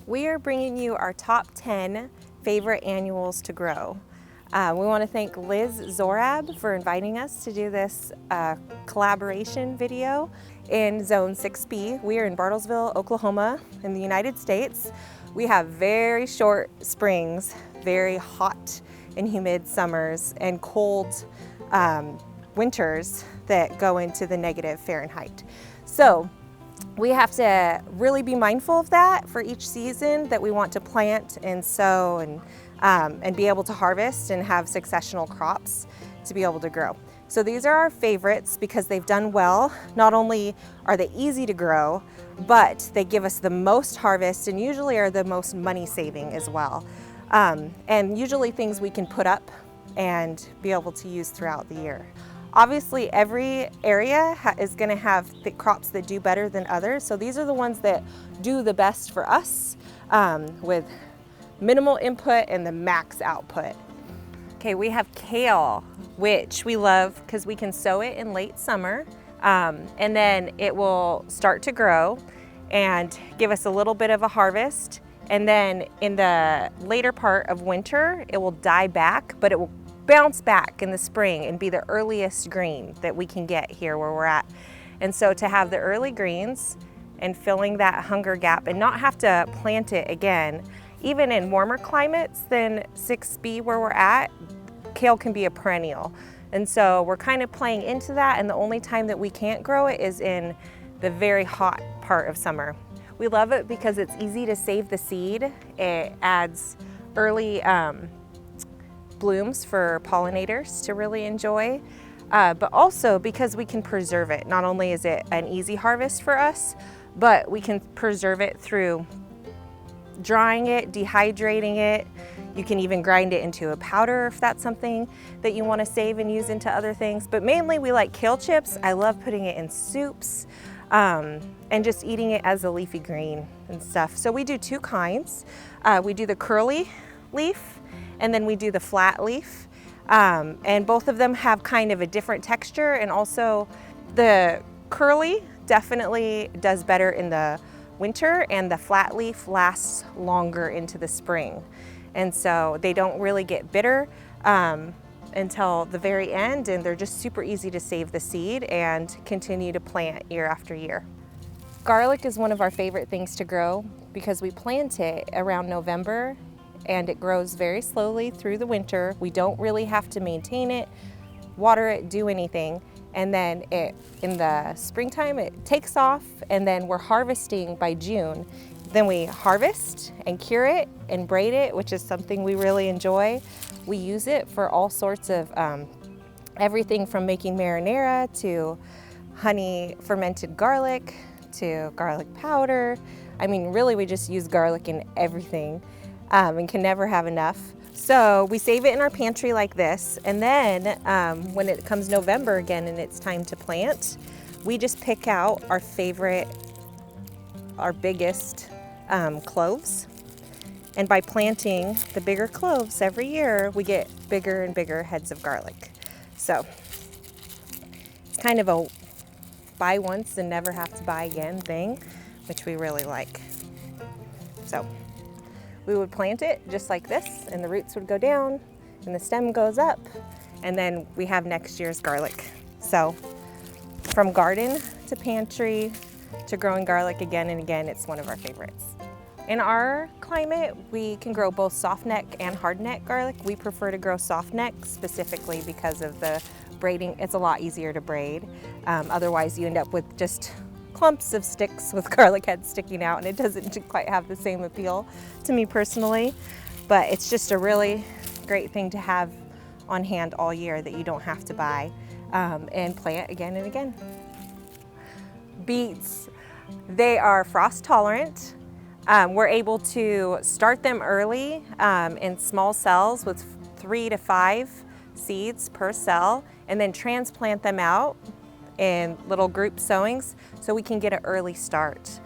We are bringing you our top 10 favorite annuals to grow. We want to thank Liz Zorab for inviting us to do this collaboration video in Zone 6B. We are in Bartlesville, Oklahoma in the United States. We have very short springs, very hot and humid summers, and cold winters that go into the negative Fahrenheit. So we have to really be mindful of that for each season that we want to plant and sow and be able to harvest and have successional crops to be able to grow. So these are our favorites because they've done well. Not only are they easy to grow, but they give us the most harvest and usually are the most money saving as well. And usually things we can put up and be able to use throughout the year. Obviously, every area is going to have the crops that do better than others. So these are the ones that do the best for us with minimal input and the max output. Okay, we have kale, which we love because we can sow it in late summer and then it will start to grow and give us a little bit of a harvest. And then in the later part of winter, it will die back, but it will bounce back in the spring and be the earliest green that we can get here where we're at. And so to have the early greens and filling that hunger gap and not have to plant it again, even in warmer climates than 6B where we're at, kale can be a perennial. And so we're kind of playing into that, and the only time that we can't grow it is in the very hot part of summer. We love it because it's easy to save the seed. It adds early blooms for pollinators to really enjoy, but also because we can preserve it. Not only is it an easy harvest for us, but we can preserve it through drying it, dehydrating it. You can even grind it into a powder if that's something that you want to save and use into other things. But mainly we like kale chips. I love putting it in soups and just eating it as a leafy green and stuff. So we do two kinds. We do the curly leaf and then we do the flat leaf. And both of them have kind of a different texture, and also the curly definitely does better in the winter and the flat leaf lasts longer into the spring. And so they don't really get bitter until the very end, and they're just super easy to save the seed and continue to plant year after year. Garlic is one of our favorite things to grow because we plant it around November and it grows very slowly through the winter. We don't really have to maintain it, water it, do anything. And then in the springtime, it takes off, and then we're harvesting by June. Then we harvest and cure it and braid it, which is something we really enjoy. We use it for all sorts of everything from making marinara to honey fermented garlic to garlic powder. I mean, really, we just use garlic in everything and can never have enough. So we save it in our pantry like this, and then when it comes November again and it's time to plant, we just pick out our favorite, our biggest cloves. And by planting the bigger cloves every year, we get bigger and bigger heads of garlic. So it's kind of a buy once and never have to buy again thing, which we really like. So we would plant it just like this, and the roots would go down and the stem goes up, and then we have next year's garlic. So from garden to pantry to growing garlic again and again, it's one of our favorites. In our climate, we can grow both soft neck and hard neck garlic. We prefer to grow soft neck specifically because of the braiding. It's a lot easier to braid. Otherwise you end up with just clumps of sticks with garlic heads sticking out, and it doesn't quite have the same appeal to me personally, but it's just a really great thing to have on hand all year that you don't have to buy and plant again and again. Beets, they are frost tolerant. We're able to start them early in small cells with 3 to 5 seeds per cell, and then transplant them out in little group sowings so we can get an early start.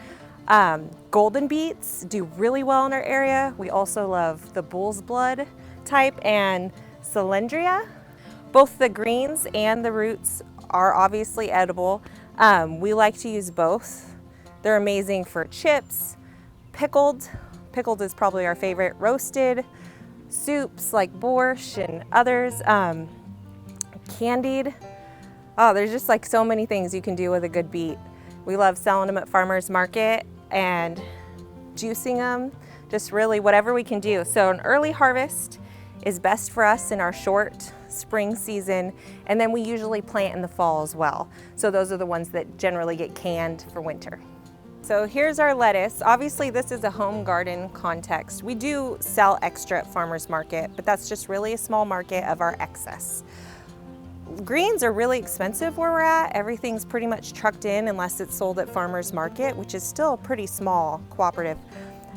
Golden beets do really well in our area. We also love the bull's blood type and cylindria. Both the greens and the roots are obviously edible. We like to use both. They're amazing for chips, pickled Pickled is probably our favorite. Roasted, soups like borscht and others. Candied. Oh, there's just like so many things you can do with a good beet. We love selling them at farmers market and juicing them, just really whatever we can do. So an early harvest is best for us in our short spring season, and then we usually plant in the fall as well. So those are the ones that generally get canned for winter. So here's our lettuce. Obviously this is a home garden context. We do sell extra at farmers market, but that's just really a small market of our excess. Greens are really expensive where we're at. Everything's pretty much trucked in unless it's sold at farmers market, which is still a pretty small cooperative.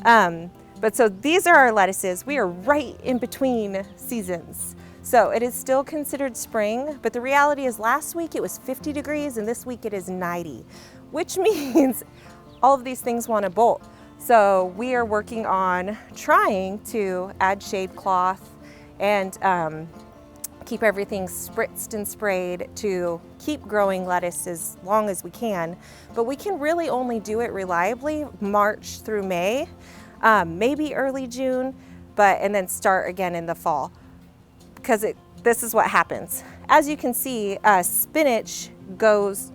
But so these are our lettuces. We are right in between seasons. So it is still considered spring, but the reality is last week it was 50 degrees and this week it is 90, which means all of these things want to bolt. So we are working on trying to add shade cloth and keep everything spritzed and sprayed to keep growing lettuce as long as we can. But we can really only do it reliably March through May, maybe early June, and then start again in the fall. Because this is what happens. As you can see, spinach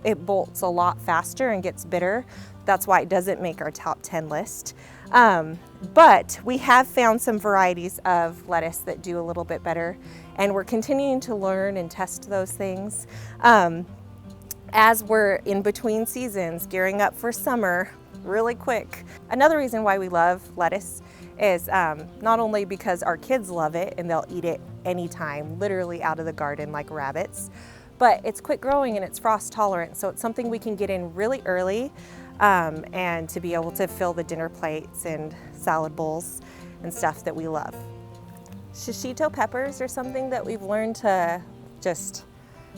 it bolts a lot faster and gets bitter. That's why it doesn't make our top 10 list. But we have found some varieties of lettuce that do a little bit better, and we're continuing to learn and test those things. As we're in between seasons, gearing up for summer really quick. Another reason why we love lettuce is not only because our kids love it and they'll eat it anytime, literally out of the garden like rabbits, but it's quick growing and it's frost tolerant, so it's something we can get in really early and to be able to fill the dinner plates and salad bowls and stuff that we love. Shishito peppers are something that we've learned to just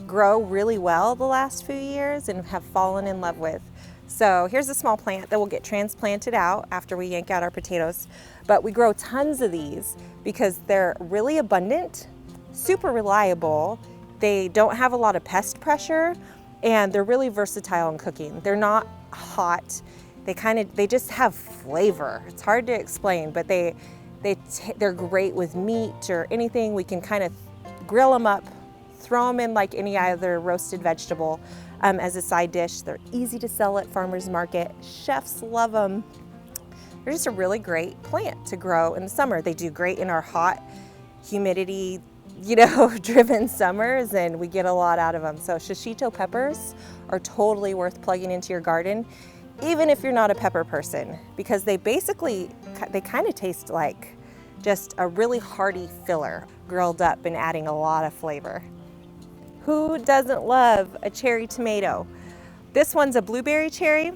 grow really well the last few years and have fallen in love with. So here's a small plant that will get transplanted out after we yank out our potatoes. But we grow tons of these because they're really abundant, super reliable. They don't have a lot of pest pressure, and they're really versatile in cooking. They're not hot. They just have flavor. It's hard to explain, but they're great with meat or anything. We can kind of grill them up, throw them in like any other roasted vegetable as a side dish. They're easy to sell at farmers market. Chefs love them. They're just a really great plant to grow in the summer. They do great in our hot, humidity, driven summers, and we get a lot out of them. So shishito peppers are totally worth plugging into your garden, even if you're not a pepper person, because they kind of taste like just a really hearty filler, grilled up and adding a lot of flavor. Who doesn't love a cherry tomato? This one's a blueberry cherry.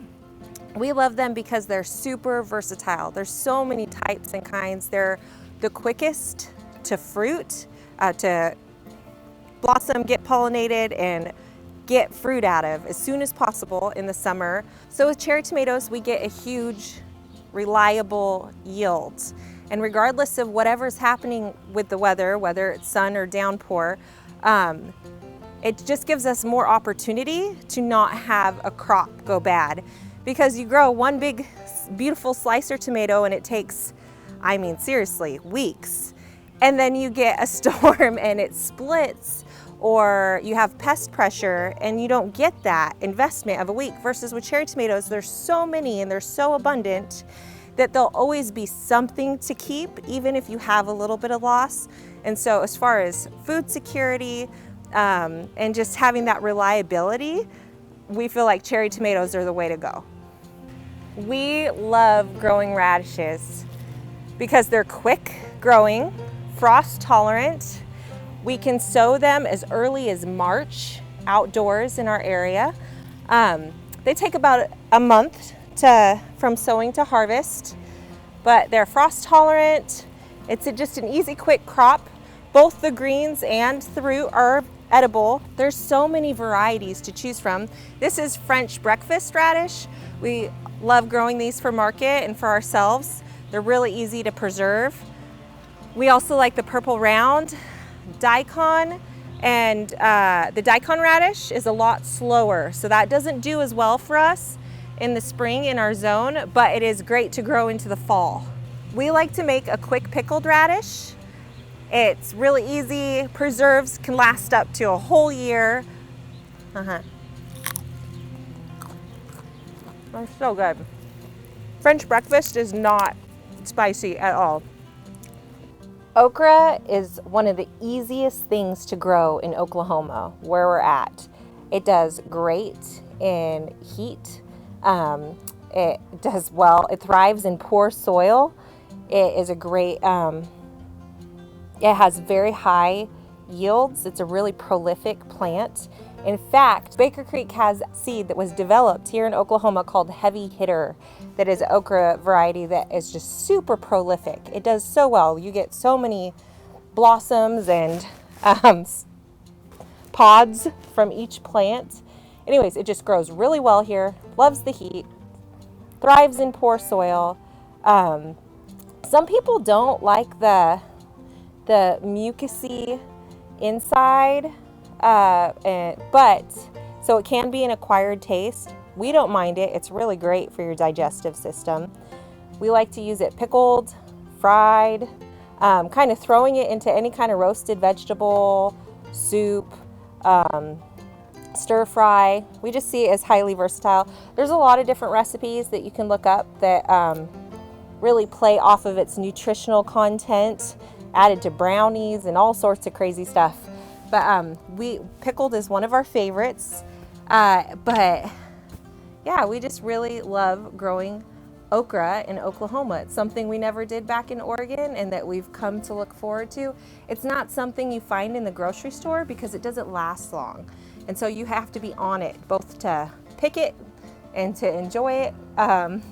We love them because they're super versatile. There's so many types and kinds. They're the quickest to fruit, to blossom, get pollinated, and get fruit out of as soon as possible in the summer. So with cherry tomatoes, we get a huge, reliable yield. And regardless of whatever's happening with the weather, whether it's sun or downpour, it just gives us more opportunity to not have a crop go bad. Because you grow one big, beautiful slicer tomato and it takes, seriously, weeks. And then you get a storm and it splits, or you have pest pressure and you don't get that investment of a week. Versus with cherry tomatoes, there's so many and they're so abundant that there'll always be something to keep, even if you have a little bit of loss. And so as far as food security and just having that reliability, we feel like cherry tomatoes are the way to go. We love growing radishes because they're quick growing, frost tolerant. We can sow them as early as March outdoors in our area. They take about a month from sowing to harvest, but they're frost tolerant. It's just an easy, quick crop. Both the greens and the root are edible. There's so many varieties to choose from. This is French breakfast radish. We love growing these for market and for ourselves. They're really easy to preserve. We also like the purple round daikon, and the daikon radish is a lot slower, so that doesn't do as well for us in the spring in our zone, but it is great to grow into the fall. We like to make a quick pickled radish. It's really easy, preserves can last up to a whole year. That's so good. French breakfast is not spicy at all. Okra is one of the easiest things to grow in Oklahoma, where we're at. It does great in heat. It does well. It thrives in poor soil. It is a great, it has very high yields. It's a really prolific plant. In fact, Baker Creek has seed that was developed here in Oklahoma called Heavy Hitter, that is an okra variety that is just super prolific. It does so well. You get so many blossoms and pods from each plant. Anyways, it just grows really well here, loves the heat, thrives in poor soil. Some people don't like the mucusy inside, but so it can be an acquired taste. We don't mind it. It's really great for your digestive system. We like to use it pickled, fried, kind of throwing it into any kind of roasted vegetable, soup, stir fry. We just see it as highly versatile. There's a lot of different recipes that you can look up that really play off of its nutritional content, added to brownies and all sorts of crazy stuff. But pickled is one of our favorites. But yeah, we just really love growing okra in Oklahoma. It's something we never did back in Oregon and that we've come to look forward to. It's not something you find in the grocery store because it doesn't last long. And so you have to be on it, both to pick it and to enjoy it.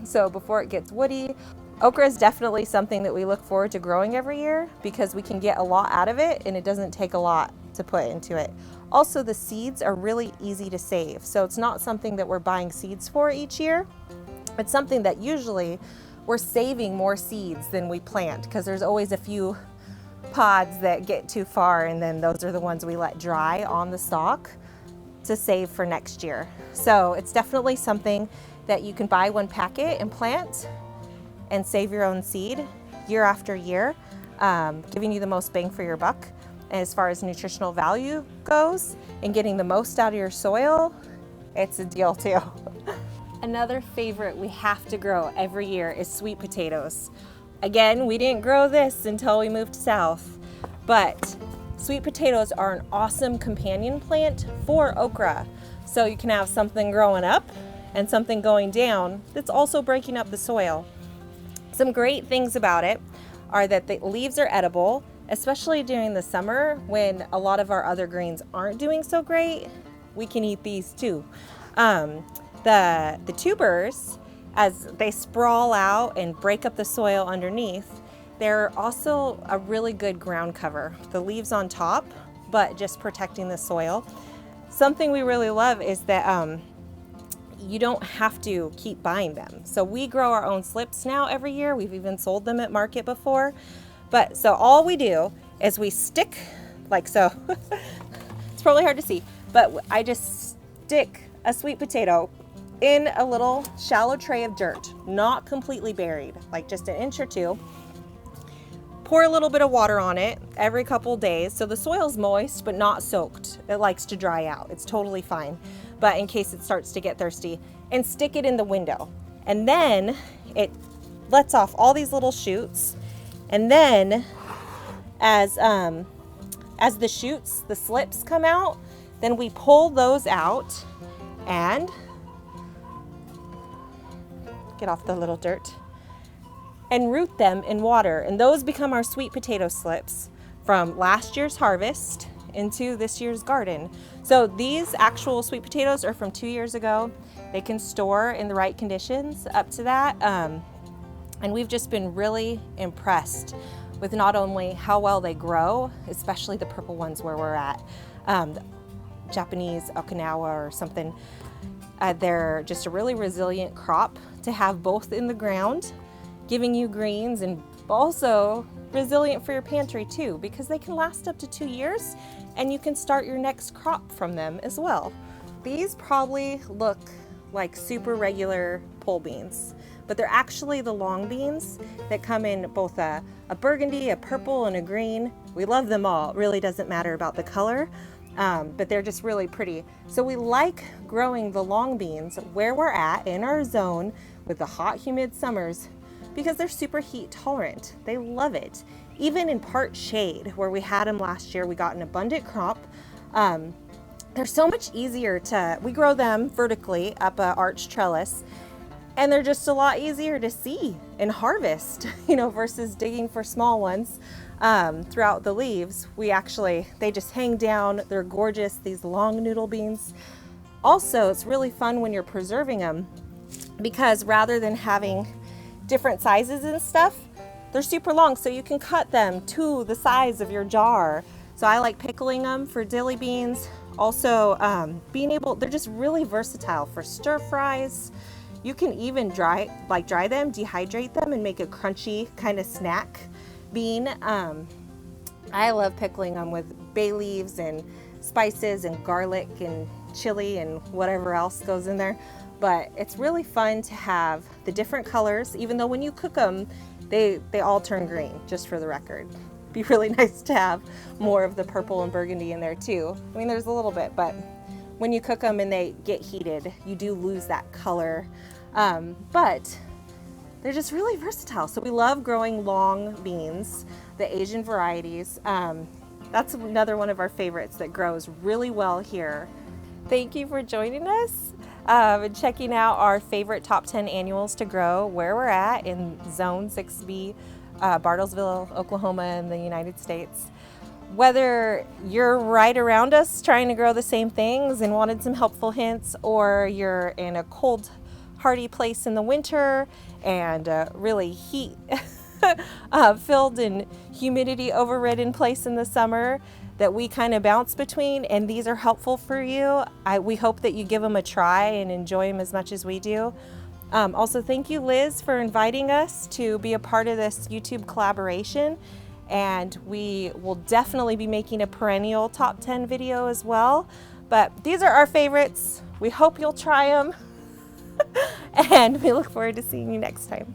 So before it gets woody. Okra is definitely something that we look forward to growing every year because we can get a lot out of it and it doesn't take a lot to put into it. Also, the seeds are really easy to save. So it's not something that we're buying seeds for each year. It's something that usually we're saving more seeds than we plant because there's always a few pods that get too far and then those are the ones we let dry on the stalk to save for next year. So it's definitely something that you can buy one packet and plant and save your own seed year after year, giving you the most bang for your buck. And as far as nutritional value goes and getting the most out of your soil, it's a deal too. Another favorite we have to grow every year is sweet potatoes. Again, we didn't grow this until we moved south, but sweet potatoes are an awesome companion plant for okra. So you can have something growing up and something going down that's also breaking up the soil. Some great things about it are that the leaves are edible, especially during the summer when a lot of our other greens aren't doing so great. We can eat these too. The tubers, as they sprawl out and break up the soil underneath, they're also a really good ground cover. The leaves on top, but just protecting the soil. Something we really love is that you don't have to keep buying them. So we grow our own slips now every year. We've even sold them at market before. But so all we do is we stick, like so, it's probably hard to see, but I just stick a sweet potato in a little shallow tray of dirt, not completely buried, like just an inch or two. Pour a little bit of water on it every couple days so the soil's moist but not soaked. It likes to dry out. It's totally fine. But in case it starts to get thirsty, and stick it in the window. And then it lets off all these little shoots. And then as the shoots, the slips come out, then we pull those out and get off the little dirt and root them in water. And those become our sweet potato slips from last year's harvest into this year's garden. So these actual sweet potatoes are from 2 years ago. They can store in the right conditions up to that. And we've just been really impressed with not only how well they grow, especially the purple ones where we're at, Japanese Okinawa or something. They're just a really resilient crop to have both in the ground, giving you greens, and also resilient for your pantry too, because they can last up to 2 years and you can start your next crop from them as well. These probably look like super regular pole beans, but they're actually the long beans that come in both a burgundy, a purple, and a green. We love them all. It really doesn't matter about the color, but they're just really pretty. So we like growing the long beans where we're at in our zone with the hot, humid summers because they're super heat tolerant. They love it. Even in part shade, where we had them last year, we got an abundant crop. They're so much easier we grow them vertically up a arch trellis, and they're just a lot easier to see and harvest, versus digging for small ones throughout the leaves. They just hang down. They're gorgeous, these long noodle beans. Also, it's really fun when you're preserving them because rather than having different sizes and stuff, they're super long, so you can cut them to the size of your jar. So I like pickling them for dilly beans. Also, they're just really versatile for stir fries. You can even dry them, dehydrate them, and make a crunchy kind of snack bean. I love pickling them with bay leaves and spices and garlic and chili and whatever else goes in there. But it's really fun to have the different colors, even though when you cook them, they all turn green, just for the record. Be really nice to have more of the purple and burgundy in there too. I mean, there's a little bit, but when you cook them and they get heated, you do lose that color. But they're just really versatile. So we love growing long beans, the Asian varieties. That's another one of our favorites that grows really well here. Thank you for joining us and checking out our favorite top 10 annuals to grow where we're at in Zone 6B. Bartlesville, Oklahoma in the United States. Whether you're right around us trying to grow the same things and wanted some helpful hints, or you're in a cold, hardy place in the winter and really heat filled and humidity overridden place in the summer that we kind of bounce between, and these are helpful for you, we hope that you give them a try and enjoy them as much as we do. Also, thank you, Liz, for inviting us to be a part of this YouTube collaboration. And we will definitely be making a perennial top 10 video as well. But these are our favorites. We hope you'll try them. And we look forward to seeing you next time.